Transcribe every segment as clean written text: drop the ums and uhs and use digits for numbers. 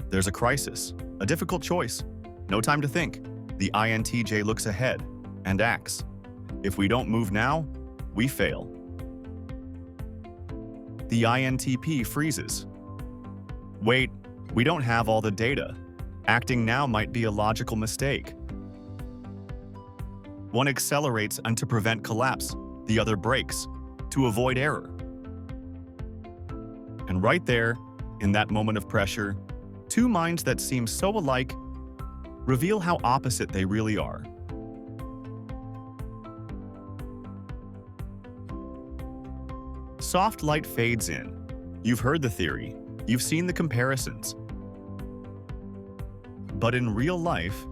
There's a crisis, a difficult choice. No time to think. The INTJ looks ahead and acts. If we don't move now, we fail. The INTP freezes. Wait, we don't have all the data. Acting now might be a logical mistake. One accelerates and to prevent collapse, the other brakes, to avoid error. And right there, in that moment of pressure, two minds that seem so alike reveal how opposite they really are. Soft light fades in. You've heard the theory. You've seen the comparisons. But in real life,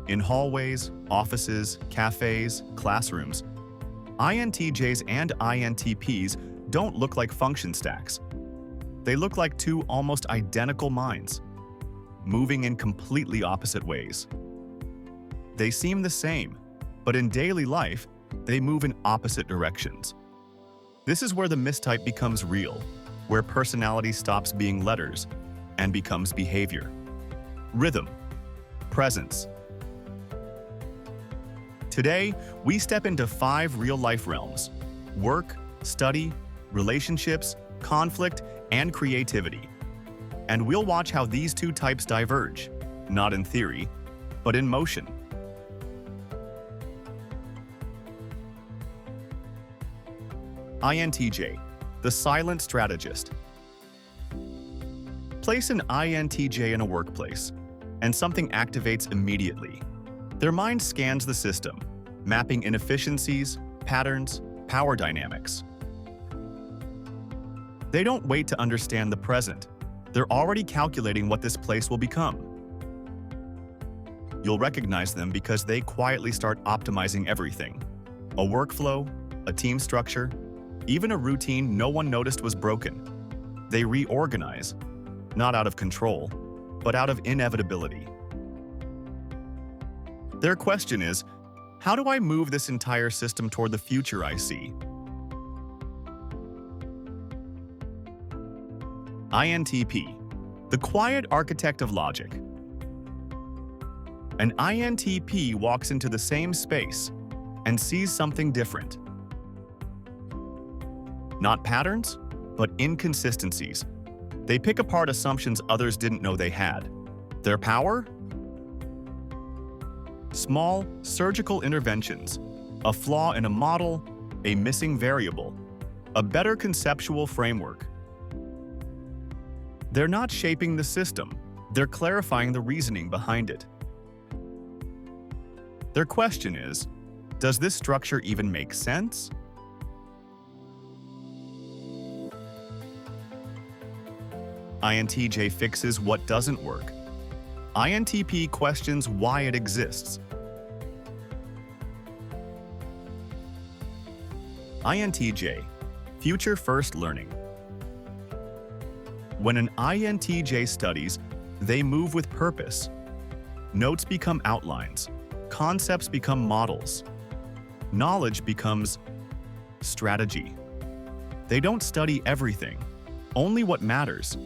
in hallways, offices, cafes, classrooms, INTJs and INTPs don't look like function stacks. They look like two almost identical minds, moving in completely opposite ways. They seem the same, but in daily life, they move in opposite directions. This is where the mistype becomes real, where personality stops being letters and becomes behavior. Rhythm, presence. Today, we step into 5 real-life realms: work, study, relationships, conflict, and creativity. And we'll watch how these two types diverge, not in theory, but in motion. INTJ, the silent strategist. Place an INTJ in a workplace, and something activates immediately. Their mind scans the system, mapping inefficiencies, patterns, power dynamics. They don't wait to understand the present. They're already calculating what this place will become. You'll recognize them because they quietly start optimizing everything. A workflow, a team structure, even a routine no one noticed was broken. They reorganize, not out of control, but out of inevitability. Their question is, how do I move this entire system toward the future I see? INTP, the quiet architect of logic. An INTP walks into the same space and sees something different. Not patterns, but inconsistencies. They pick apart assumptions others didn't know they had. Their power? Small, surgical interventions, a flaw in a model, a missing variable, a better conceptual framework. They're not shaping the system, they're clarifying the reasoning behind it. Their question is, does this structure even make sense? INTJ fixes what doesn't work. INTP questions why it exists. INTJ, future-first learning. When an INTJ studies, they move with purpose. Notes become outlines. Concepts become models. Knowledge becomes strategy. They don't study everything, only what matters,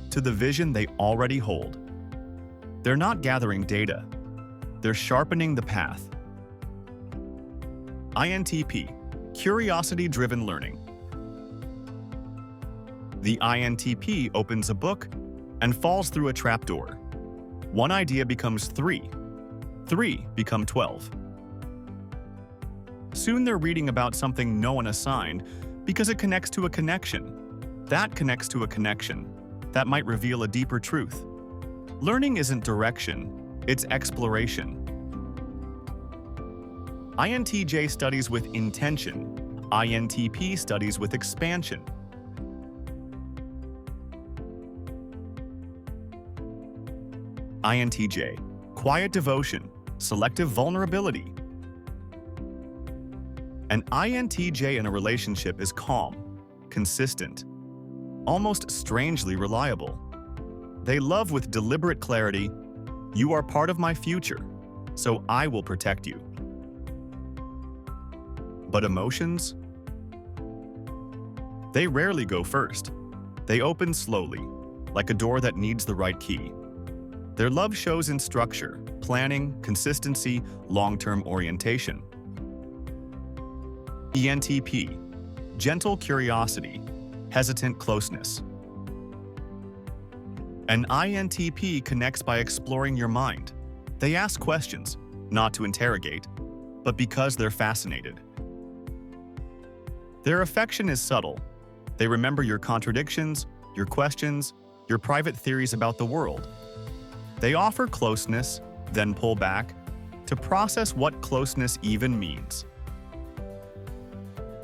to the vision they already hold. They're not gathering data. They're sharpening the path. INTP, curiosity-driven learning. The INTP opens a book and falls through a trapdoor. One idea becomes 3. 3 become 12. Soon they're reading about something no one assigned because it connects to a connection. That connects to a connection. That might reveal a deeper truth. Learning isn't direction, it's exploration. INTJ studies with intention. INTP studies with expansion. INTJ, quiet devotion, selective vulnerability. An INTJ in a relationship is calm, consistent, almost strangely reliable. They love with deliberate clarity, "You are part of my future, so I will protect you." But emotions? They rarely go first. They open slowly, like a door that needs the right key. Their love shows in structure, planning, consistency, long-term orientation. ENTP, gentle curiosity, hesitant closeness. An INTP connects by exploring your mind. They ask questions, not to interrogate, but because they're fascinated. Their affection is subtle. They remember your contradictions, your questions, your private theories about the world. They offer closeness, then pull back, to process what closeness even means.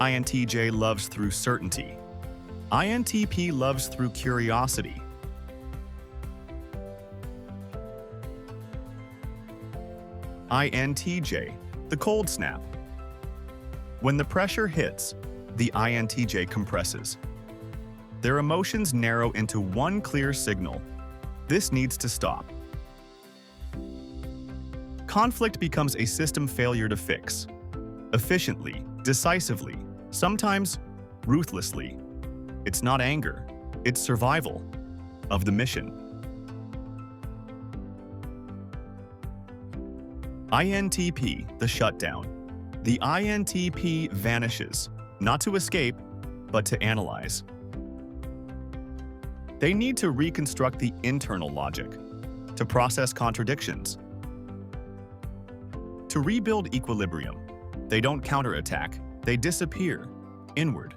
INTJ loves through certainty. INTP loves through curiosity. INTJ, the cold snap. When the pressure hits, the INTJ compresses. Their emotions narrow into one clear signal. This needs to stop. Conflict becomes a system failure to fix. Efficiently, decisively, sometimes ruthlessly. It's not anger, it's survival of the mission. INTP, the shutdown. The INTP vanishes, not to escape, but to analyze. They need to reconstruct the internal logic, to process contradictions, to rebuild equilibrium. They don't counterattack, they disappear inward.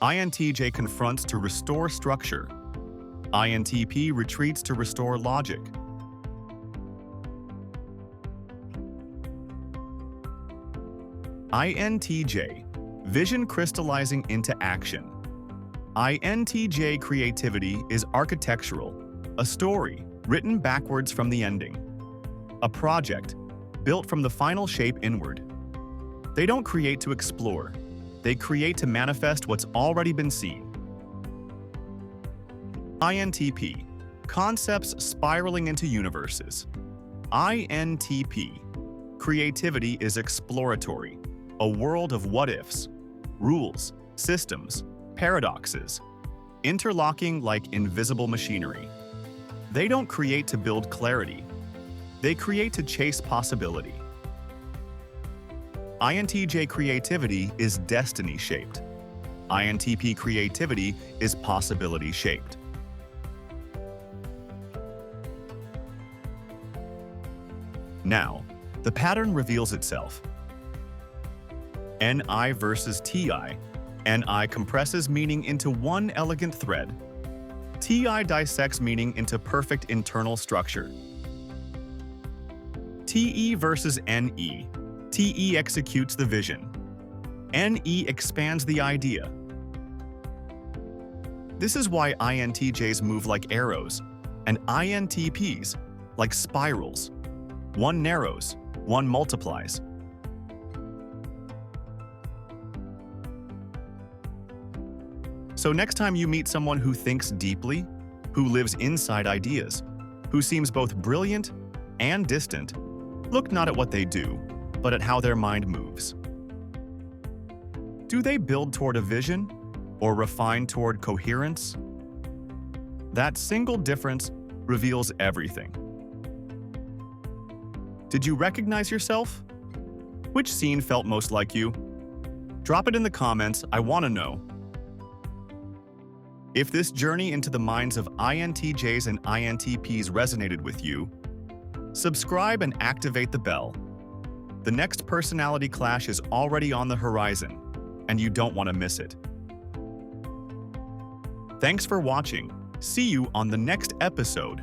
INTJ confronts to restore structure. INTP retreats to restore logic. INTJ, vision crystallizing into action. INTJ creativity is architectural, a story written backwards from the ending. A project built from the final shape inward. They don't create to explore. They create to manifest what's already been seen. INTP, concepts spiraling into universes. INTP, creativity is exploratory, a world of what-ifs, rules, systems, paradoxes, interlocking like invisible machinery. They don't create to build clarity. They create to chase possibility. INTJ creativity is destiny-shaped. INTP creativity is possibility-shaped. Now, the pattern reveals itself. NI versus TI. NI compresses meaning into one elegant thread. TI dissects meaning into perfect internal structure. TE versus NE. TE executes the vision. NE expands the idea. This is why INTJs move like arrows, and INTPs like spirals. One narrows, one multiplies. So next time you meet someone who thinks deeply, who lives inside ideas, who seems both brilliant and distant, look not at what they do, but at how their mind moves. Do they build toward a vision or refine toward coherence? That single difference reveals everything. Did you recognize yourself? Which scene felt most like you? Drop it in the comments, I want to know. If this journey into the minds of INTJs and INTPs resonated with you, subscribe and activate the bell. The next personality clash is already on the horizon, and you don't want to miss it. Thanks for watching. See you on the next episode.